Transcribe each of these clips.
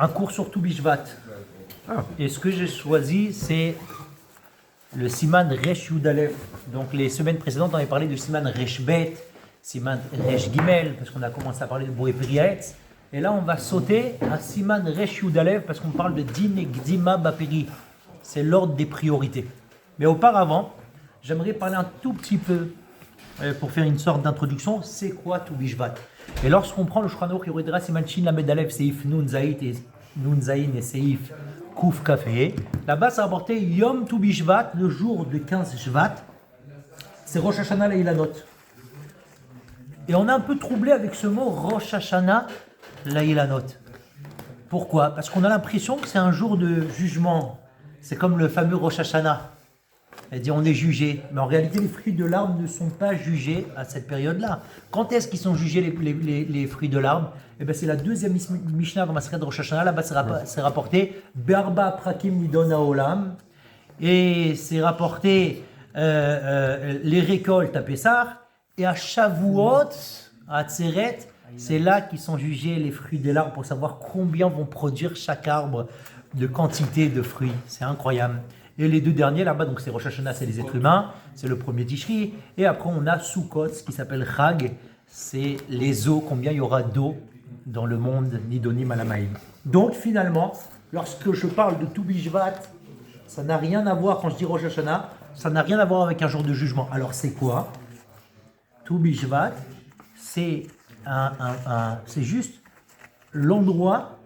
un cours sur tout Bishvat. Et ce que j'ai choisi, c'est le Siman Resh Yudalev. Donc les semaines précédentes, on avait parlé du Siman Resh Bet, Siman Resh Gimel, parce qu'on a commencé à parler de Boré Priyaetz. Et là, on va sauter à Siman Resh Yudalev, parce qu'on parle de Din et Gdima Bapiri. C'est l'ordre des priorités. Mais auparavant, j'aimerais parler un tout petit peu, pour faire une sorte d'introduction, c'est quoi tout Bishvat. Et lorsqu'on prend le Shulchan Aruch Yoredra Siman Shin Lamed Aleph, Seif Nun Zayin et Seif Kouf Kafé, là-bas ça a rapporté Yom Tu Bishvat, le jour de 15 Shvat, c'est Rosh Hashanah La'ilanot. Et on est un peu troublé avec ce mot Rosh Hashanah La'ilanot. Pourquoi? Parce qu'on a l'impression que c'est un jour de jugement. C'est comme le fameux Rosh Hashanah. C'est-à-dire on est jugé, mais en réalité les fruits de l'arbre ne sont pas jugés à cette période-là. Quand est-ce qu'ils sont jugés les fruits de l'arbre? Eh bien c'est la deuxième Mishnah dans Masechet de Rosh Hashanah, là-bas c'est rapporté Be'arba Prakim Nidon Haolam, et c'est rapporté les récoltes à Pessah, et à Shavuot, à Tzeret, c'est là qu'ils sont jugés les fruits de l'arbre pour savoir combien vont produire chaque arbre de quantité de fruits. C'est incroyable. Et les deux derniers là-bas, donc c'est Rosh Hashanah, c'est les êtres humains, c'est le premier Tishri. Et après on a Sukkot, ce qui s'appelle Chag, c'est les eaux, combien il y aura d'eau dans le monde Nidonim Alamaïm. Donc finalement, lorsque je parle de tout Bishvat, ça n'a rien à voir, quand je dis Rosh Hashanah, ça n'a rien à voir avec un jour de jugement. Alors c'est quoi? Tout Bishvat, c'est c'est juste l'endroit,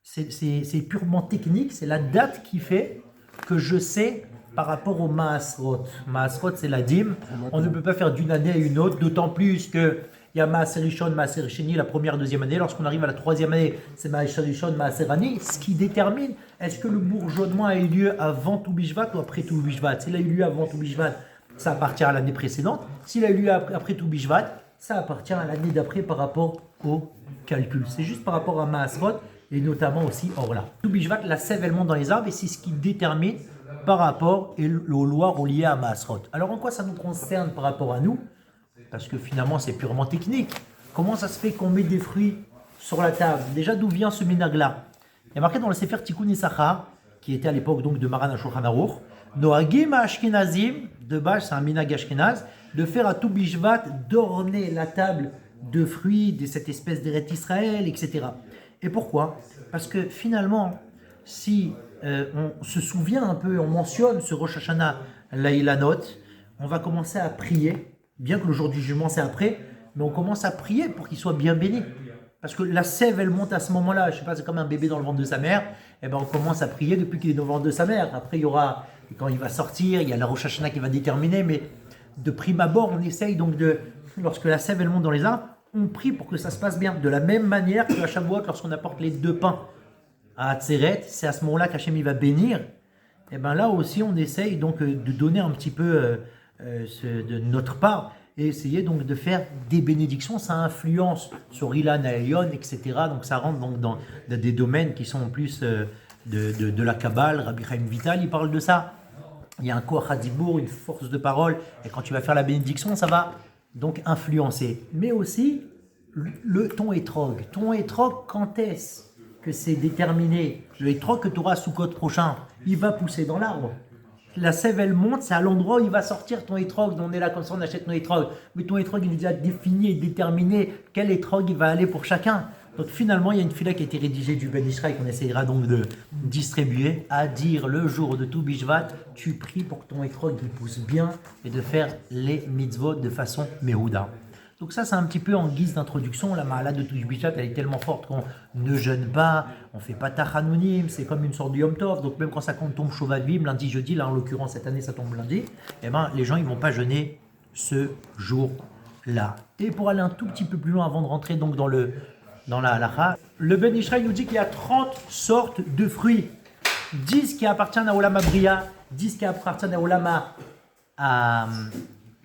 c'est purement technique, c'est la date qui fait que je sais par rapport au Maasrot. Maasrot, c'est la dîme. On ne peut pas faire d'une année à une autre, d'autant plus qu'il y a Maaser Rishon, Maaser Sheni, la première, deuxième année. Lorsqu'on arrive à la troisième année, c'est Maaser Rishon, Maaser Ani, ce qui détermine est-ce que le bourgeonnement a eu lieu avant tout Bishvat ou après tout Bishvat. S'il a eu lieu avant tout Bishvat, ça appartient à l'année précédente. S'il a eu lieu après tout Bishvat, ça appartient à l'année d'après par rapport au calcul. C'est juste par rapport à Maasrot et notamment aussi Orla. Tout Bishvat, la sève elle monte dans les arbres et c'est ce qui détermine par rapport aux lois reliées à Maasrot. Alors en quoi ça nous concerne par rapport à nous? Parce que finalement c'est purement technique. Comment ça se fait qu'on met des fruits sur la table? Déjà d'où vient ce minag-là? Il y a marqué dans le Sefer Tikkun Issachar, qui était à l'époque donc de Maran HaShulchan Aruch, Nohagim Ashkenazim, de base c'est un minag Ashkenaz, de faire à tout Bishvat d'orner la table de fruits de cette espèce d'Eretz Israël, etc. Et pourquoi? Parce que finalement, si on se souvient un peu, on mentionne ce Rosh Hashanah La'ilanot, on va commencer à prier, bien que le jour du jugement c'est après, mais on commence à prier pour qu'il soit bien béni. Parce que la sève, elle monte à ce moment-là, je ne sais pas, c'est comme un bébé dans le ventre de sa mère, et ben on commence à prier depuis qu'il est dans le ventre de sa mère. Après, il y aura, quand il va sortir, il y a la Rosh Hashanah qui va déterminer, mais de prime abord, on essaye donc lorsque la sève, elle monte dans les arbres, on prie pour que ça se passe bien. De la même manière que à Shavuot, lorsqu'on apporte les deux pains à Tzeret, c'est à ce moment-là qu'Hachem il va bénir. Et bien là aussi, on essaye donc de donner un petit peu de notre part et essayer donc de faire des bénédictions. Ça influence sur Ilan Aelion, etc. Donc ça rentre donc dans des domaines qui sont en plus de la Kabbale. Rabbi Chaim Vital, il parle de ça. Il y a un Koach HaDibur, une force de parole. Et quand tu vas faire la bénédiction, ça va donc influencer. Mais aussi ton étrog. Ton étrog, quand est-ce que c'est déterminé? Le étrog que tu auras sous côte prochain, il va pousser dans l'arbre. La sève, elle monte, c'est à l'endroit où il va sortir ton étrog. On est là comme ça, on achète nos étrogs. Mais ton étrog, il est déjà défini et déterminé quel étrog il va aller pour chacun. Donc finalement, il y a une fila qui a été rédigée du Ben Israël qu'on essaiera donc de distribuer, à dire le jour de tout Bishvat, tu pries pour que ton étrog il pousse bien et de faire les mitzvot de façon méhouda. Donc ça, c'est un petit peu en guise d'introduction. La mahala de tout Bishvat, elle est tellement forte qu'on ne jeûne pas, on ne fait pas tachanounim, c'est comme une sorte de Yom Tov. Donc même quand ça tombe Shovavim, lundi, jeudi, là en l'occurrence cette année ça tombe lundi, eh ben, les gens ils ne vont pas jeûner ce jour-là. Et pour aller un tout petit peu plus loin avant de rentrer donc dans la halacha, le Ben Israël nous dit qu'il y a 30 sortes de fruits. 10 qui appartiennent à Olam Bria, 10 qui appartiennent à Olam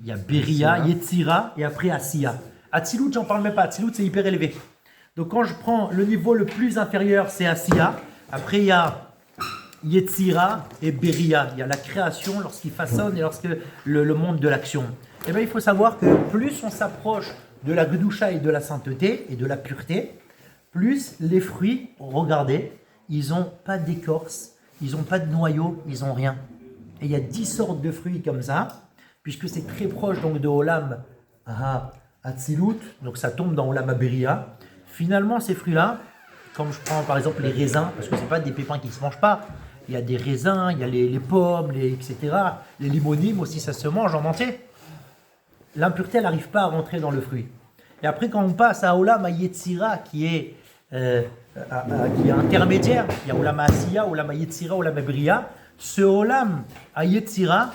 il y a Beria, Yetzira et après Asiya. Atzilut, j'en parle même pas. Atzilut, c'est hyper élevé. Donc quand je prends le niveau le plus inférieur, c'est Asiya. Après, il y a Yetzira et Beria. Il y a la création lorsqu'il façonne et lorsque le monde de l'action. Et bien, il faut savoir que plus on s'approche de la Gdusha et de la sainteté et de la pureté, plus les fruits, regardez, ils n'ont pas d'écorce, ils n'ont pas de noyau, ils n'ont rien. Et il y a 10 sortes de fruits comme ça, puisque c'est très proche donc, de Olam Hatzilut, donc ça tombe dans Olam Beria. Finalement, ces fruits-là, comme je prends par exemple les raisins, parce que ce n'est pas des pépins qui ne se mangent pas, il y a des raisins, il y a les pommes, etc. Les limonimes aussi, ça se mange en entier. L'impureté, elle n'arrive pas à rentrer dans le fruit. Et après, quand on passe à Olam Yetzira, qui est intermédiaire, il y a Olam Asiya, Olam Yetzira, Olam Bria. Ce Olam Yetzira,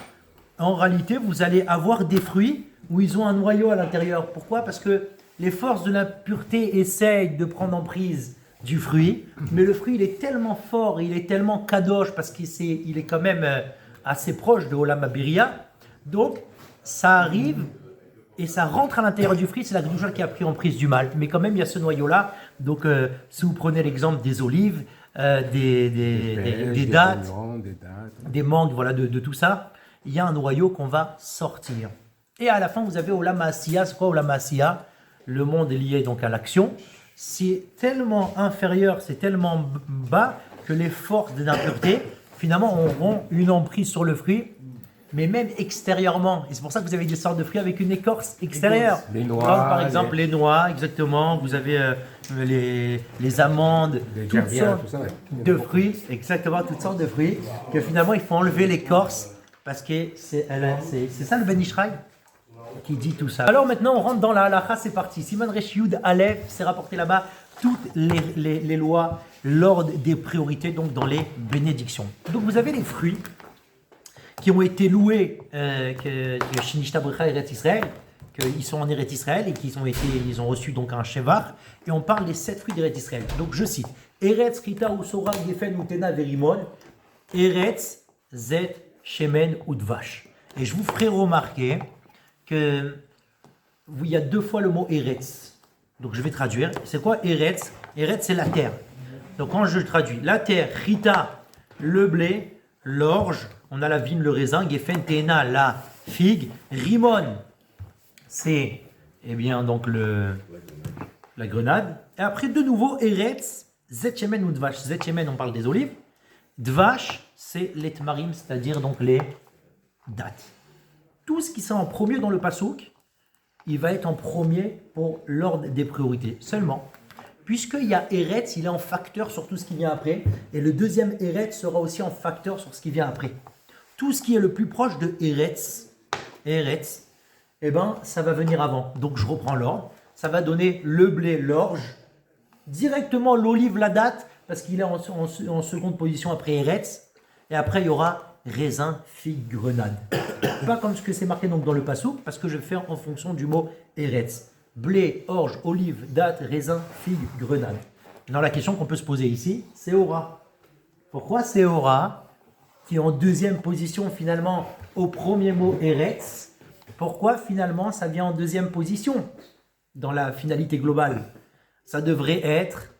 en réalité, vous allez avoir des fruits où ils ont un noyau à l'intérieur. Pourquoi? Parce que les forces de l'impureté essayent de prendre en prise du fruit, mais le fruit il est tellement fort, il est tellement kadosh parce qu'il est quand même assez proche de Olam Beria. Donc, ça arrive et ça rentre à l'intérieur du fruit, c'est la Gdusha qui a pris en prise du mal. Mais quand même, il y a ce noyau-là. Donc, si vous prenez l'exemple des olives, des dattes, des mangues, voilà, de tout ça, il y a un noyau qu'on va sortir. Et à la fin, vous avez Olam Asiya. C'est quoi Olam Asiya? Le monde est lié donc à l'action. C'est tellement inférieur, c'est tellement bas que les forces de l'impureté, finalement, auront une emprise sur le fruit, mais même extérieurement. Et c'est pour ça que vous avez des sortes de fruits avec une écorce extérieure. Les noix. Comme par exemple les noix, exactement. Vous avez les amandes, toutes sortes de fruits, exactement, toutes sortes de fruits, que finalement, il faut enlever l'écorce, parce que c'est ça le Ben Ishraï qui dit tout ça. Alors maintenant, on rentre dans la halakha, c'est parti. Siman Resh Yud Aleph, c'est rapporté là-bas toutes les lois, l'ordre des priorités, donc dans les bénédictions. Donc vous avez les fruits qui ont été loués, que Shinishta Brecha Eretz Israël, qu'ils sont en Eretz Israël et ils ont reçu donc un Shevar, et on parle des 7 fruits d'Eretz Israël. Donc je cite, Eretz, Rita, Usora, Gefen, Utena, Verimon, Eretz, Zet, Shemen, Udvash. Et je vous ferai remarquer qu'il y a 2 fois le mot Eretz. Donc je vais traduire. C'est quoi Eretz? Eretz, c'est la terre. Donc quand je le traduis, la terre, Rita, le blé, l'orge, on a la vigne, le raisin, Gefen, Tena, la figue, Rimon, c'est donc la grenade. Et après de nouveau Eretz, Zet Shemen ou Dvash. Zet Shemen, on parle des olives. Dvash, c'est les tmarim, c'est-à-dire donc les dattes. Tout ce qui sont en premier dans le pasouk, il va être en premier pour l'ordre des priorités. Seulement, puisqu'il y a Eretz, il est en facteur sur tout ce qui vient après, et le deuxième Eretz sera aussi en facteur sur ce qui vient après. Tout ce qui est le plus proche de Eretz, ça va venir avant. Donc je reprends l'ordre. Ça va donner le blé, l'orge, directement l'olive, la date, parce qu'il est en seconde position après Eretz. Et après, il y aura raisin, figue, grenade. Pas comme ce que c'est marqué donc dans le passouk, parce que je vais faire en fonction du mot Eretz. Blé, orge, olive, date, raisin, figue, grenade. Maintenant, la question qu'on peut se poser ici, c'est Seora. Pourquoi Seora, qui est en deuxième position finalement au premier mot Eretz, pourquoi finalement ça vient en deuxième position dans la finalité globale? Ça devrait être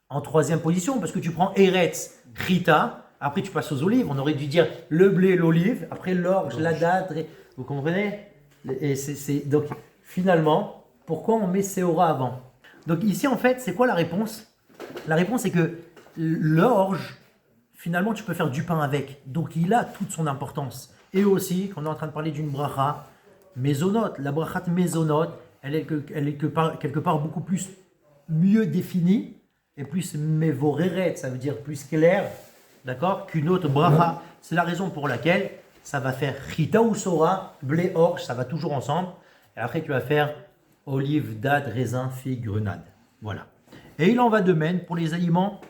en troisième position, parce que tu prends Eretz, Rita, après tu passes aux olives, on aurait dû dire le blé, l'olive, après l'orge, la date, vous comprenez? Et donc finalement, pourquoi on met Seora avant? Donc ici en fait, c'est quoi la réponse? La réponse c'est que l'orge, finalement tu peux faire du pain avec, donc il a toute son importance. Et aussi, quand on est en train de parler d'une bracha mésonote, la brachat mésonote, elle est quelque part beaucoup plus mieux définie et plus mévoreret, ça veut dire plus clair, d'accord, qu'une autre bracha. C'est la raison pour laquelle ça va faire chita ou sora, blé, orge, ça va toujours ensemble. Et après, tu vas faire olive, date, raisin, figue, grenade. Voilà. Et il en va de même pour les aliments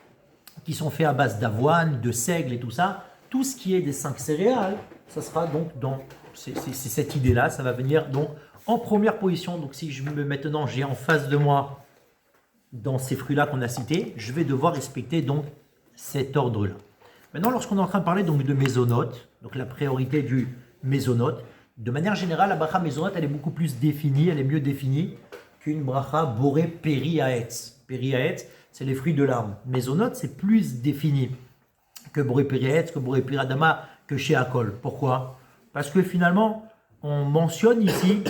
qui sont faits à base d'avoine, de seigle et tout ça. Tout ce qui est des 5 céréales, ça sera donc c'est cette idée-là, ça va venir donc en première position. Donc si maintenant j'ai en face de moi, dans ces fruits-là qu'on a cités, je vais devoir respecter donc cet ordre-là. Maintenant, lorsqu'on est en train de parler donc de mésonote, donc la priorité du mésonote, de manière générale, la bracha mésonote, elle est beaucoup plus définie, elle est mieux définie qu'une bracha boré périaetz. Périaetz, c'est les fruits de l'arbre. Mésonote, c'est plus défini que boré périaetz, que boré piradama, que chez Akol. Pourquoi? Parce que finalement, on mentionne ici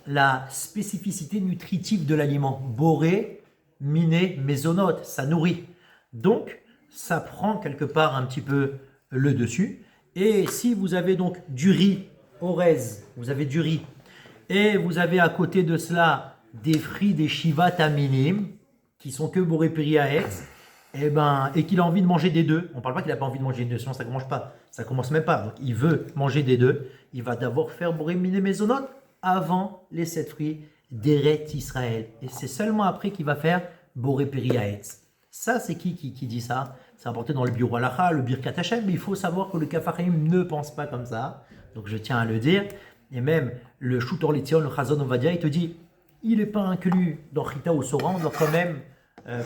la spécificité nutritive de l'aliment. Boré, miné, mésonote, ça nourrit. Donc, ça prend quelque part un petit peu le dessus. Et si vous avez donc du riz orez, vous avez du riz, et vous avez à côté de cela des fruits des shivat aminim, qui sont que boré peri haetz, et qu'il a envie de manger des deux. On ne parle pas qu'il n'a pas envie de manger des deux, sinon ça ne commence pas. Ça commence même pas. Donc il veut manger des deux. Il va d'abord faire boré miné mezonot avant les 7 fruits d'Eret Israël. Et c'est seulement après qu'il va faire boré peri haetz. Ça, c'est qui dit ça? C'est apporté dans le Biur Halacha, le Birkat Hashem, mais il faut savoir que le Kafarim ne pense pas comme ça. Donc je tiens à le dire. Et même le Shutor Letzion, le Chazon Ovadia, il te dit, il n'est pas inclus dans Chita ou Sora, on doit quand même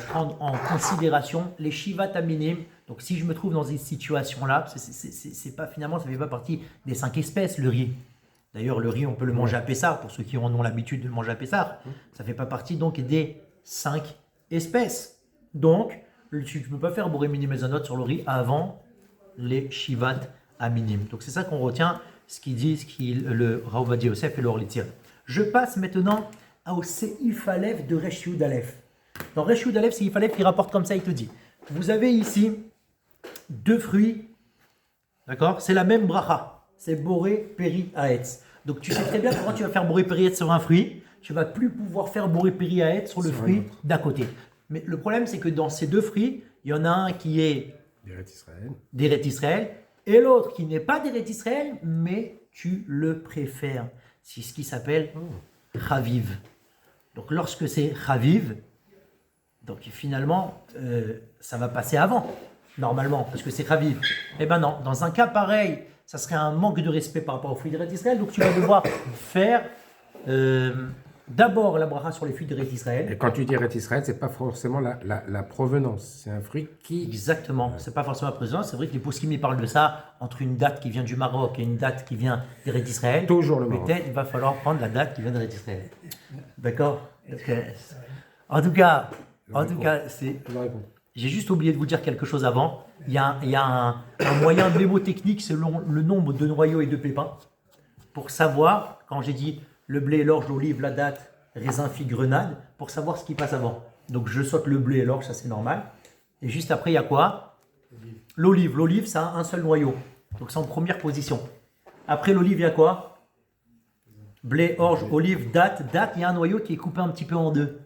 prendre en considération les Shivat Aminim. Donc si je me trouve dans une situation-là, c'est pas, finalement, ça ne fait pas partie des 5 espèces, le riz. D'ailleurs, le riz, on peut le manger à Pessah, pour ceux qui en ont l'habitude de le manger à Pessah. Ça ne fait pas partie donc des 5 espèces. Donc, tu ne peux pas faire Boré Mini Mezonot sur le riz avant les Shivat Aminim. Donc c'est ça qu'on retient, ce qu'ils disent, le Rav Ovadia Yosef et le Orlitzir. Je passe maintenant au Seif Aleph de Resh Yud Aleph. Dans Resh Yud Aleph, Seif Aleph, il rapporte comme ça, il te dit, vous avez ici 2 fruits, d'accord? C'est la même bracha, c'est Boré Peri Haetz. Donc tu sais très bien que quand tu vas faire Boré Peri Haetz sur un fruit, tu vas plus pouvoir faire Boré Peri Haetz sur le fruit d'à côté. Mais le problème, c'est que dans ces 2 fruits, il y en a un qui est d'Eret Israël et l'autre qui n'est pas d'Eret Israël, mais tu le préfères. C'est ce qui s'appelle Chaviv. Donc lorsque c'est Chaviv, donc finalement, ça va passer avant, normalement, parce que c'est Chaviv. Eh bien non, dans un cas pareil, ça serait un manque de respect par rapport aux fruits d'Eret Israël, donc tu vas devoir faire d'abord la bracha sur les fruits d'Eret Israël. Et quand tu dis Eret Israël, c'est pas forcément la provenance. C'est un fruit qui... Exactement, c'est pas forcément la provenance. C'est vrai que les poskim ils parlent de ça entre une date qui vient du Maroc et une date qui vient d'Eret Israël. Toujours le Maroc. Peut-être il va falloir prendre la date qui vient d'Eret Israël. D'accord. En tout cas, c'est... J'ai juste oublié de vous dire quelque chose avant. Il y a un moyen mnémotechnique selon le nombre de noyaux et de pépins pour savoir, quand j'ai dit le blé, l'orge, l'olive, la date, raisin, figue, grenade, pour savoir ce qui passe avant. Donc je saute le blé et l'orge, ça c'est normal. Et juste après, il y a quoi? L'olive. L'olive, ça a un seul noyau. Donc c'est en première position. Après l'olive, il y a quoi? Blé, orge, olive, date. Date, il y a un noyau qui est coupé un petit peu en 2.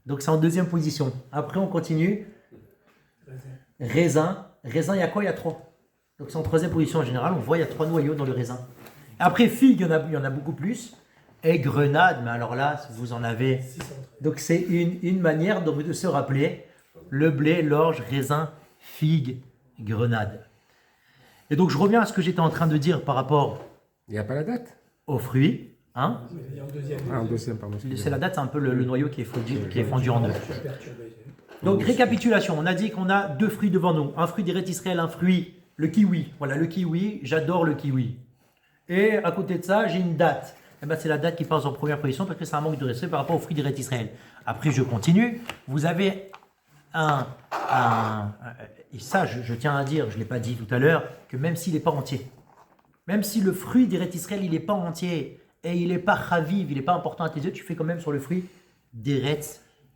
Donc c'est en deuxième position. Après, on continue. Raisin. Raisin, il y a quoi? Il y a 3. Donc c'est en troisième position en général. On voit, il y a 3 noyaux dans le raisin. Après, figue, il y en a beaucoup plus. Et grenade, mais alors là, vous en avez. Donc c'est une manière de se rappeler le blé, l'orge, raisin, figue, grenade. Et donc je reviens à ce que j'étais en train de dire par rapport. Il n'y a pas la date? Aux fruits. Hein? En deuxième, pardon. C'est la date, c'est un peu le noyau qui est fondu en 2. Donc récapitulation, on a dit qu'on a 2 fruits devant nous. Un fruit d'Eret Israël, un fruit, le kiwi. Voilà, le kiwi, j'adore le kiwi. Et à côté de ça, j'ai une date. Eh ben, c'est la date qui passe en première position parce que c'est un manque de respect par rapport aux fruits d'Eret Israël. Après, je continue. Vous avez et ça, je tiens à dire, je ne l'ai pas dit tout à l'heure, que même s'il n'est pas entier, même si le fruit d'Eret Israël, il n'est pas entier et il n'est pas chaviv, il n'est pas important à tes yeux, tu fais quand même sur le fruit d'Eret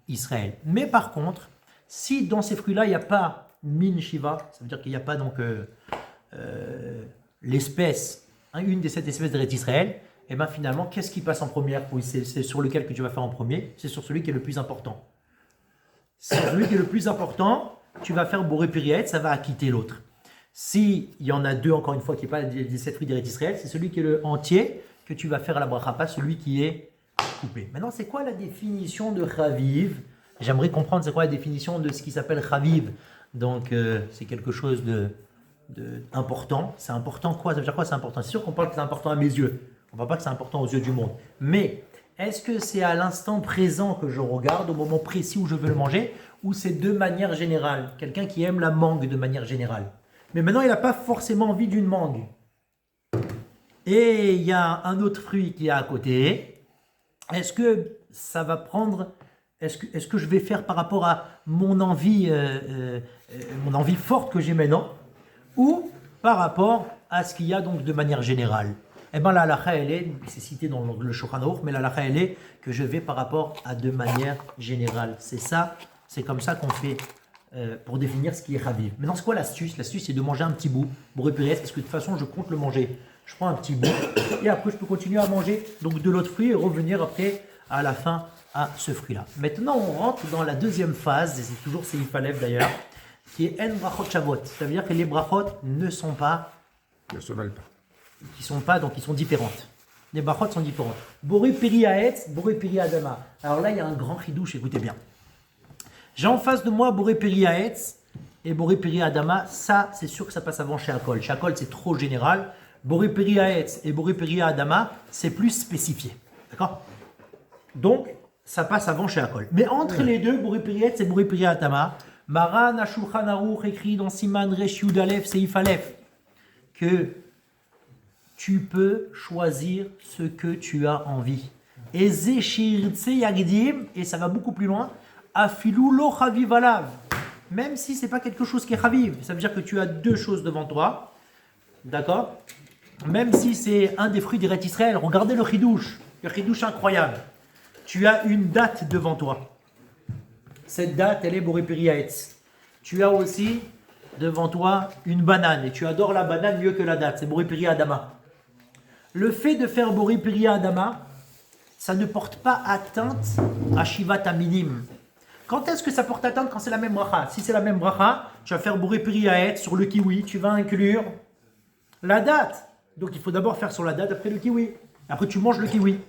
Israël. Mais par contre, si dans ces fruits-là, il n'y a pas min shiva, ça veut dire qu'il n'y a pas donc l'espèce, une des 7 espèces d'Eret Israël, et bien finalement, qu'est-ce qui passe en première? Oui, c'est sur lequel que tu vas faire en premier, c'est sur celui qui est le plus important. Sur celui qui est le plus important, tu vas faire Boré Peri Haetz, ça va acquitter l'autre. S'il y en a 2, encore une fois, qui n'est pas des 7 fruits d'Eret Israël, c'est celui qui est le entier que tu vas faire à la bracha, pas celui qui est coupé. Maintenant, c'est quoi la définition de Chaviv? J'aimerais comprendre c'est quoi la définition de ce qui s'appelle Chaviv. Donc, c'est quelque chose important. C'est important quoi? Ça veut dire quoi c'est important? C'est sûr qu'on parle que c'est important à mes yeux. On ne parle pas que c'est important aux yeux du monde. Mais est-ce que c'est à l'instant présent que je regarde, au moment précis où je veux le manger, ou c'est de manière générale? Quelqu'un qui aime la mangue de manière générale. Mais maintenant, il n'a pas forcément envie d'une mangue. Et il y a un autre fruit qui est à côté. Est-ce que ça va prendre... Est-ce que je vais faire par rapport à mon envie forte que j'ai maintenant, ou par rapport à ce qu'il y a donc de manière générale? Eh bien, la halakha, elle est, c'est cité dans le Shulchan Aruch, mais la halakha, elle est que je vais par rapport à de manière générale. C'est ça, c'est comme ça qu'on fait pour définir ce qui est chaviv. Maintenant, c'est quoi l'astuce? L'astuce, c'est de manger un petit bout, boré pérez, parce que de toute façon, je compte le manger. Je prends un petit bout et après, je peux continuer à manger donc de l'autre fruit et revenir après à la fin à ce fruit-là. Maintenant, on rentre dans la deuxième phase, et c'est toujours Seif Aleph d'ailleurs, qui est En Brachot Shavot. Ça veut dire que les brachot ne sont pas, Ne se valent pas. donc ils sont différentes. Les brachot sont différentes. Boré Peri Haetz, Boré Peri Adama. Alors là, il y a un grand chidouche, écoutez bien. J'ai en face de moi Boré Peri Haetz et Boré Peri Adama. Ça, c'est sûr que ça passe avant chez Akol. Chez Akol, c'est trop général. Boré Peri Haetz et Boré Peri Adama, c'est plus spécifié. D'accord? Donc, ça passe avant chez Akol. Mais entre les deux, Boré Peri Haetz et Boré Peri Adama, Maran HaShulchan Aruch écrit dans Siman Resh Yud Aleph Seif Aleph que tu peux choisir ce que tu as envie. Et Zeshirtse Yagdim, et ça va beaucoup plus loin, Afilu lo chaviv alav. Même si c'est pas quelque chose qui est chaviv, ça veut dire que tu as deux choses devant toi, d'accord? Même si c'est un des fruits d'Eretz Israël, regardez le chidouche incroyable. Tu as une date devant toi. Cette date, elle est Boré Peri Haetz. Tu as aussi devant toi une banane, et tu adores la banane mieux que la date, c'est Boré Peri Adama. Le fait de faire Boré Peri Adama, ça ne porte pas atteinte à Shivat Aminim. Quand est-ce que ça porte atteinte? Quand c'est la même bracha. Si c'est la même bracha, tu vas faire Boré Peri Haetz sur le kiwi, tu vas inclure la date. Donc il faut d'abord faire sur la date, après le kiwi. Après tu manges le kiwi.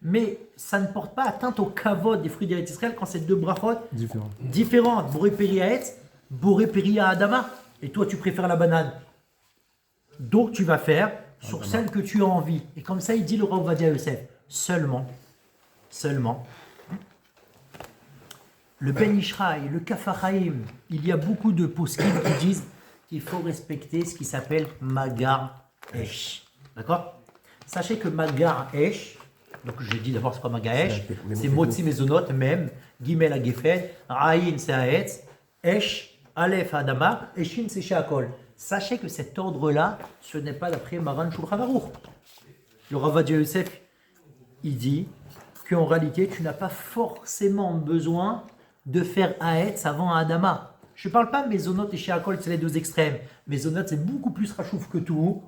Mais ça ne porte pas atteinte au kavod des fruits d'Eretz Israël quand c'est deux brachot différentes. Boré Peri Haetz, Boré Peri Adama. Et toi tu préfères la banane. Donc tu vas faire sur celle que tu as envie. Et comme ça il dit le Rav Ovadia Yosef. Seulement, le Ben Ishraï, le Kaf HaChaim, il y a beaucoup de poskim qui disent qu'il faut respecter ce qui s'appelle Magar Esh. D'accord? Sachez que Magar Esh, donc j'ai dit d'abord c'est pas Magar Esh, c'est Motzi Mezonot même, Gimel Agefed, Aïn c'est Haetz, Esh, Aleph Adama, Eshin c'est Sheakol. Sachez que cet ordre-là, ce n'est pas d'après Maran Shulchan Aruch. Le Rav Ovadia Yosef, il dit qu'en réalité, tu n'as pas forcément besoin de faire Haetz avant Adama. Je ne parle pas Mezonot et Sheakol, c'est les deux extrêmes. Mezonot, c'est beaucoup plus rachouf que tout,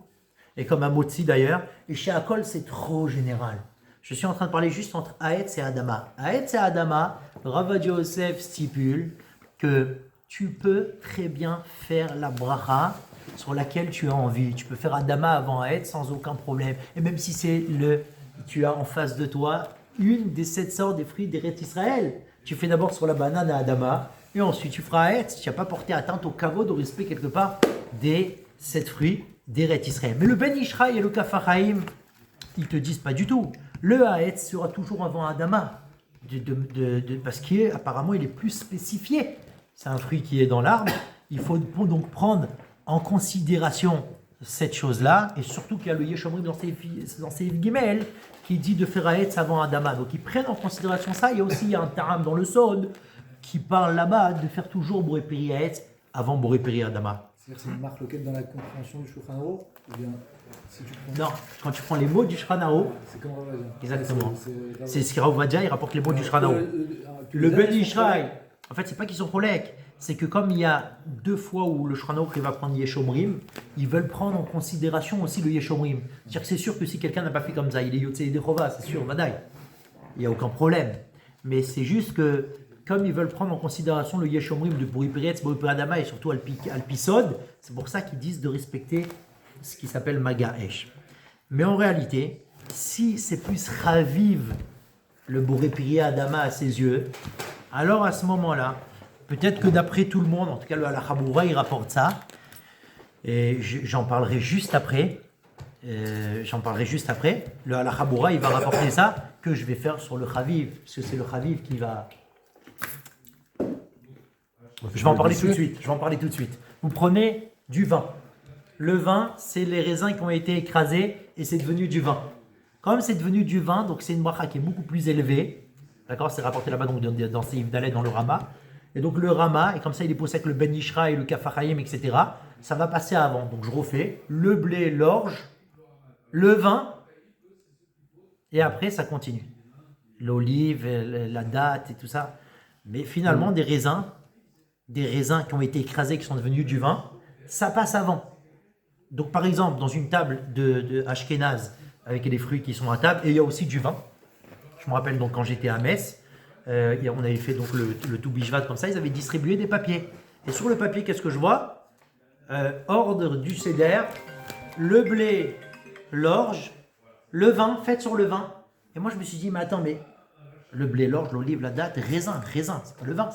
et comme un Motzi d'ailleurs, et Sheakol, c'est trop général. Je suis en train de parler juste entre Haetz et Adama. Haetz et Adama, Rav Ovadia Yosef stipule que tu peux très bien faire la bracha sur laquelle tu as envie. Tu peux faire Adama avant Haetz sans aucun problème. Et même si tu as en face de toi une des 7 sortes des fruits d'Eretz Israël, tu fais d'abord sur la banane à Adama, et ensuite tu feras Haetz. Tu n'as pas porté atteinte au kavod, au respect quelque part des 7 fruits d'Eretz Israël. Mais le Ben Ishraï et le Kaf HaChaim, ils te disent pas du tout. Le Haetz sera toujours avant Adama, parce qu'apparemment il est plus spécifié. C'est un fruit qui est dans l'arbre. Il faut donc prendre en considération cette chose-là, et surtout qu'il y a le Yeshomrim dans Seif Gimel qui dit de faire Haetz avant Adama. Donc ils prennent en considération ça. Il y a aussi un Taram dans le Sod qui parle là-bas de faire toujours Boré Peri Haetz avant Boré Peri Adama. C'est-à-dire que c'est une marque locale dans la compréhension du Shulchan Aruch, ou bien si tu prends... Non, quand tu prends les mots du Shulchan Aruch, c'est comme Rav Ovadia. exactement. C'est ce qu'il Rav Ovadia, il rapporte les mots du Shulchan Aruch. Le Ben Ishraï, en fait, c'est pas qu'ils sont prolèques, c'est que comme il y a 2 fois où le Shulchan Aruch va prendre Yeshomrim, ils veulent prendre en considération aussi le Yeshomrim. C'est-à-dire que c'est sûr que si quelqu'un n'a pas fait comme ça, il est Yotze Yedechova, c'est sûr, Vadaï. Il n'y a aucun problème. Mais c'est juste que, comme ils veulent prendre en considération le Yeshomrim de Boré Peri Haetz, Boré Peri Adama et surtout Alpisod, c'est pour ça qu'ils disent de respecter ce qui s'appelle Maga Esh. Mais en réalité, si c'est plus raviv le Boré Peri Adama à ses yeux, alors à ce moment-là, peut-être que d'après tout le monde, en tout cas le Halakha Berura, il rapporte ça, et j'en parlerai juste après. Le Halakha Berura, il va rapporter ça, que je vais faire sur le Chaviv, parce que c'est le Chaviv qui va... Je vais en parler tout de suite. Vous prenez du vin. Le vin, c'est les raisins qui ont été écrasés, et c'est devenu du vin. Comme c'est devenu du vin, donc c'est une bracha qui est beaucoup plus élevée. D'accord, c'est rapporté là-bas donc dans Seif Dalet, dans le Rama. Et donc le Rama, et comme ça il est posé avec le Ben Ishraï, le Kaf HaChaim, etc. Ça va passer avant. Donc je refais le blé, l'orge, le vin, et après ça continue. L'olive, la date et tout ça. Mais finalement des raisins des raisins qui ont été écrasés, qui sont devenus du vin, ça passe avant. Donc par exemple, dans une table de Ashkenaz, avec les fruits qui sont à table, et il y a aussi du vin. Je me rappelle donc quand j'étais à Metz, on avait fait donc le tout bishvat comme ça, ils avaient distribué des papiers. Et sur le papier, qu'est-ce que je vois? Ordre du Seder, le blé, l'orge, le vin, faites sur le vin. Et moi je me suis dit, mais attends, mais le blé, l'orge, l'olive, la date, raisin, c'est pas le vin,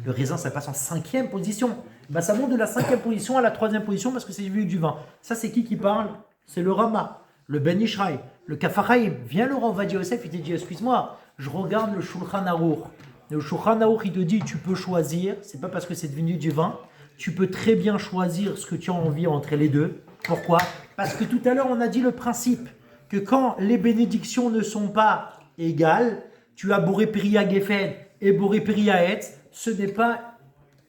le raisin, ça passe en 5e position. Ben, ça monte de la 5e position à la 3e position parce que c'est du vin. Ça, c'est qui parle? C'est le Rama, le Ben Ishraï, le Kafaraïm. Viens le Rav Ovadia Yosef, il te dit, excuse-moi, je regarde le Shulchan Aruch. Le Shulchan Aruch, il te dit, tu peux choisir, c'est pas parce que c'est devenu du vin, tu peux très bien choisir ce que tu as envie entre les deux. Pourquoi? Parce que tout à l'heure, on a dit le principe que quand les bénédictions ne sont pas égales, tu as Boré Peria Geffen et Boré Peria Etz, ce n'est pas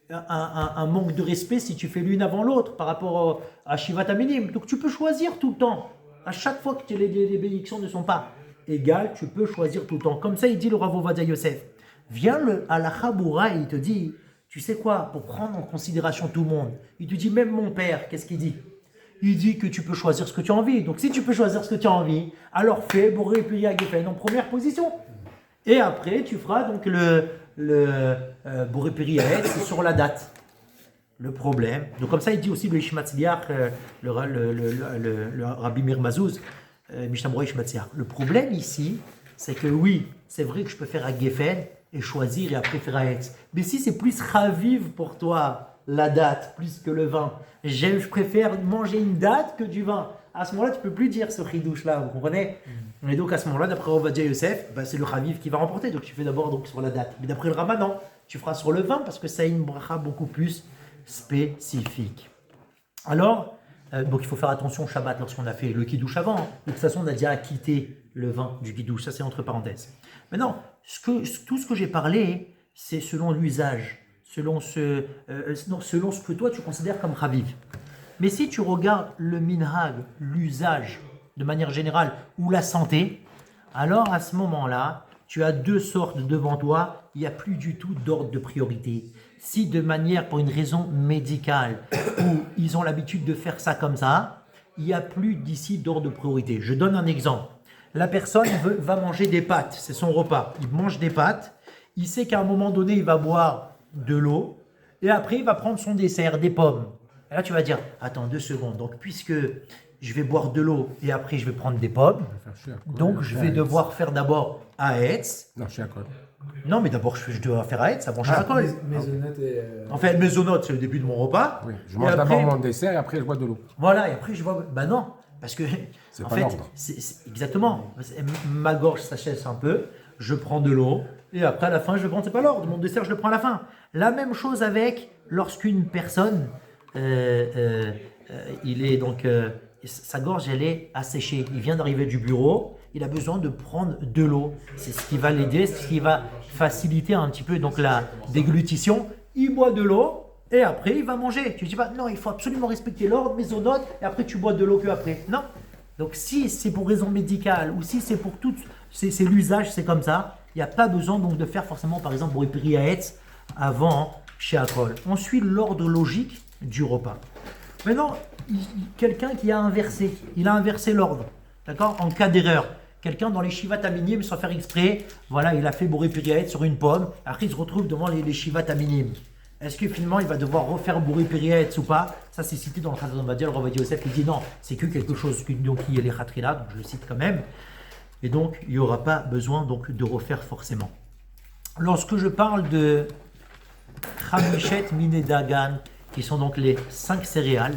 un manque de respect si tu fais l'une avant l'autre par rapport à Shivat Aminim. Donc tu peux choisir tout le temps. À chaque fois que les bénédictions ne sont pas égales, tu peux choisir tout le temps. Comme ça, il dit le Rav Ovadia Yosef. Vient le Halacha Boura et il te dit, tu sais quoi, pour prendre en considération tout le monde, il te dit, même mon père, qu'est-ce qu'il dit? Il dit que tu peux choisir ce que tu as envie. Donc si tu peux choisir ce que tu as envie, alors fais Boré Peria Geffen en première position. Et après, tu feras donc le Boré Peria Etz sur la date. Le problème. Donc comme ça, il dit aussi le Ishmatzliach, le Rabbi Meir Mazouz, Mishnah Berurah Ishmatzliach. Le problème ici, c'est que oui, c'est vrai que je peux faire à Geffen et choisir et après faire à Etz. Mais si c'est plus raviv pour toi, la date, plus que le vin, je préfère manger une date que du vin. À ce moment-là, tu ne peux plus dire ce chidouche-là, vous comprenez? Et donc à ce moment-là, d'après Ovadia Yosef, c'est le Chaviv qui va remporter. Donc tu fais d'abord donc, sur la date. Mais d'après le Ramadan, tu feras sur le vin parce que ça a une bracha beaucoup plus spécifique. Alors, donc il faut faire attention au Shabbat lorsqu'on a fait le Kiddush avant. De toute façon, on a déjà quitté le vin du Kiddush. Ça, c'est entre parenthèses. Maintenant, tout ce que j'ai parlé, c'est selon l'usage, selon ce que toi tu considères comme Chaviv. Mais si tu regardes le minhag, l'usage de manière générale, ou la santé, alors à ce moment-là, tu as deux sortes devant toi, il n'y a plus du tout d'ordre de priorité. Si de manière, pour une raison médicale, où ils ont l'habitude de faire ça comme ça, il n'y a plus d'ici d'ordre de priorité. Je donne un exemple. La personne va manger des pâtes, c'est son repas. Il mange des pâtes, il sait qu'à un moment donné, il va boire de l'eau, et après, il va prendre son dessert, des pommes. Et là, tu vas dire, attends 2 secondes. Donc, puisque je vais boire de l'eau et après, je vais prendre des pommes, donc je vais devoir faire d'abord Haetz. Non, Shakol. Non, mais d'abord, je dois faire Haetz avant Shakol. Maisonnette et... En fait, Maisonnette, c'est le début de mon repas. Oui, je mange d'abord mon dessert et après, je bois de l'eau. Voilà, et après, je bois... Ben non, parce que... C'est en pas fait, l'ordre. Exactement. Ma gorge s'achève un peu, je prends de l'eau et après, à la fin, je vais prendre... C'est pas l'ordre, mon dessert, je le prends à la fin. La même chose avec lorsqu'une personne... il est donc sa gorge elle est asséchée, il vient d'arriver du bureau, il a besoin de prendre de l'eau, c'est ce qui va l'aider, c'est ce qui va faciliter un petit peu donc la déglutition. Il boit de l'eau et après il va manger. Tu ne dis pas non, il faut absolument respecter l'ordre Maisonnette et après tu bois de l'eau que après. Non. Donc si c'est pour raison médicale ou si c'est pour tout, c'est l'usage, c'est comme ça, il n'y a pas besoin donc de faire forcément par exemple Boré Peria Etz avant Shakol. On suit l'ordre logique du repas. Maintenant, quelqu'un qui a inversé, il a inversé l'ordre, d'accord? En cas d'erreur, quelqu'un dans les Shivat Aminim, sans faire exprès, voilà, il a fait Boré Peria Etz sur une pomme, après il se retrouve devant les Shivat Aminim. Est-ce que finalement il va devoir refaire Boré Peria Etz ou pas? Ça c'est cité dans le Chazon Ovadia, le Rav Ovadia Yosef, il dit non, c'est que quelque chose donc qui est les Khatrila, donc je le cite quand même, et donc il n'y aura pas besoin donc de refaire forcément. Lorsque je parle de Chamishet Minedagan, qui sont donc les 5 céréales.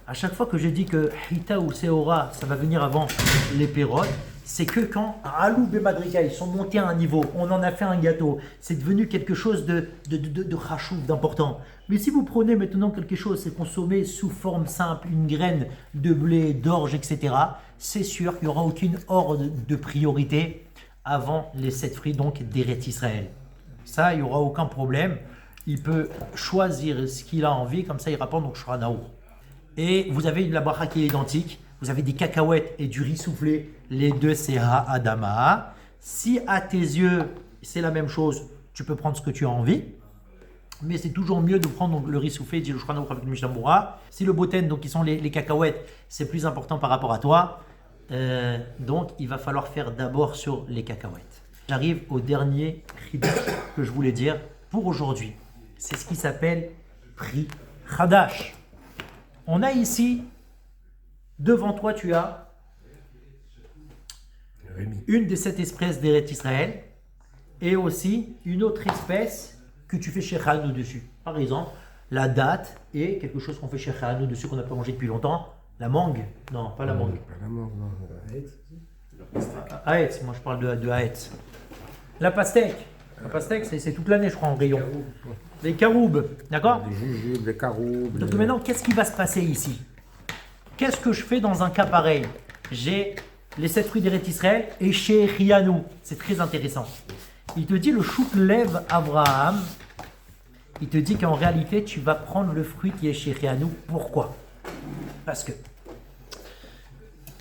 À chaque fois que je dis que Hita ou Seora, ça va venir avant les pérodes, c'est que quand Alou Bemadrika, ils sont montés à un niveau, on en a fait un gâteau, c'est devenu quelque chose de rachouf, d'important. Mais si vous prenez maintenant quelque chose, c'est consommé sous forme simple, une graine de blé, d'orge, etc., c'est sûr qu'il n'y aura aucune ordre de priorité avant les 7 fruits donc d'Eretz Israël. Ça, il n'y aura aucun problème. Il peut choisir ce qu'il a envie, comme ça il rapporte donc Shulchan Aruch. Et vous avez la bracha qui est identique, vous avez des cacahuètes et du riz soufflé, les deux c'est Ha'adama. Si à tes yeux c'est la même chose, tu peux prendre ce que tu as envie. Mais c'est toujours mieux de prendre donc, le riz soufflé, dit le Shulchan Aruch avec le Mishnah Berurah. Si le boten, donc qui sont les cacahuètes, c'est plus important par rapport à toi, donc il va falloir faire d'abord sur les cacahuètes. J'arrive au dernier chidush que je voulais dire pour aujourd'hui. C'est ce qui s'appelle prix Hadash. On a ici, devant toi, tu as une des 7 espèces d'Eretz Israël et aussi une autre espèce que tu fais chez Hanou dessus. Par exemple, la date et quelque chose qu'on fait chez Hanou dessus qu'on n'a pas mangé depuis longtemps, la mangue. Non, pas la mangue. Pas la mangue, non. Haetz, moi je parle de Haetz. La pastèque. La pastèque, c'est toute l'année, je crois, en rayon. Les caroubes, d'accord? Les jujubes, les caroubes. Donc maintenant, qu'est-ce qui va se passer ici? Qu'est-ce que je fais dans un cas pareil? J'ai les 7 fruits d'Eretz Israël et chez Rianou. C'est très intéressant. Il te dit le chouk lève Abraham. Il te dit qu'en réalité, tu vas prendre le fruit qui est chez Rianou. Pourquoi? Parce que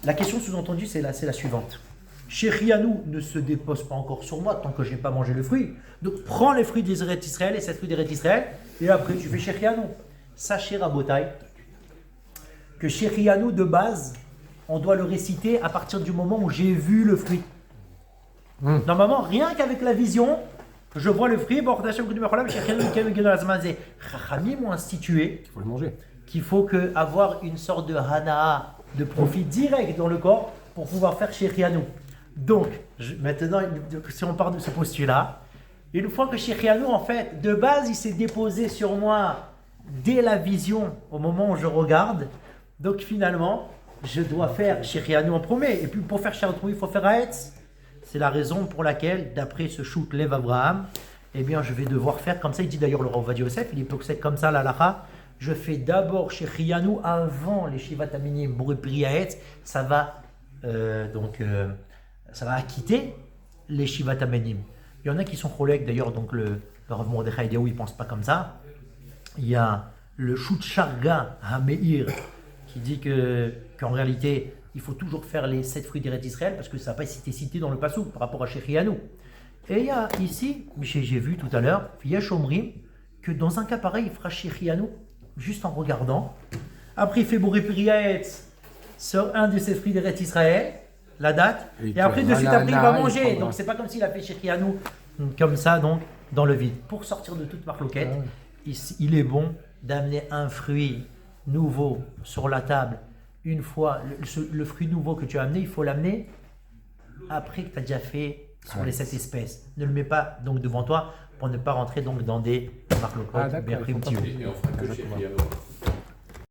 la question sous-entendue, c'est la suivante. Chez Rianou ne se dépose pas encore sur moi tant que je n'ai pas mangé le fruit. Donc prends les fruits d'Eretz Israël et 7 fruits d'Eretz Israël et après tu fais chez Rianou. Sachez Rabotai que chez Rianou de base, on doit le réciter à partir du moment où j'ai vu le fruit. Normalement, rien qu'avec la vision, je vois le fruit. Chachamim m'ont institué Il faut le manger. qu'il faut avoir une sorte de hana, de profit direct dans le corps pour pouvoir faire chez Rianou. Donc, maintenant, si on part de ce postulat, une fois que chez Rianou, en fait, de base, il s'est déposé sur moi dès la vision, au moment où je regarde. Donc finalement, je dois faire chez Rianou en premier. Et puis pour faire chez autrui, il faut faire Haetz. C'est la raison pour laquelle, d'après ce shoot Lev Abraham, eh bien, je vais devoir faire comme ça. Il dit d'ailleurs le Rav Ovadia Yosef, il est possède comme ça la lacha. Je fais d'abord chez Rianou avant les Shivat Aminim Bourri Haetz. Ça va acquitter les Shivat Aminim. Il y en a qui sont collègues d'ailleurs, donc le Rav Mordechai Eliaou, il ne pense pas comme ça. Il y a le shoot Sharga Hameir qui dit qu'en réalité, il faut toujours faire les 7 fruits d'Eretz Israël parce que ça n'a pas été cité dans le Passouk par rapport à Shechianou. Et il y a ici, j'ai vu tout à l'heure, Yesh Omrim, que dans un cas pareil, il fera Shechianou juste en regardant. Après, il fait Bouré Piriaetz sur un de ces fruits d'Eretz Israël, la date, et après, de suite après, il va manger. Donc, c'est pas comme s'il a fait Shechianou comme ça, donc, dans le vide. Pour sortir de toute marloquette, il est bon d'amener un fruit nouveau sur la table. Une fois, le fruit nouveau que tu as amené, il faut l'amener après que tu as déjà fait sur les 7 espèces. Ne le mets pas donc devant toi pour ne pas rentrer donc dans des marloquettes bien primitives. Et on fera que chez Rianou.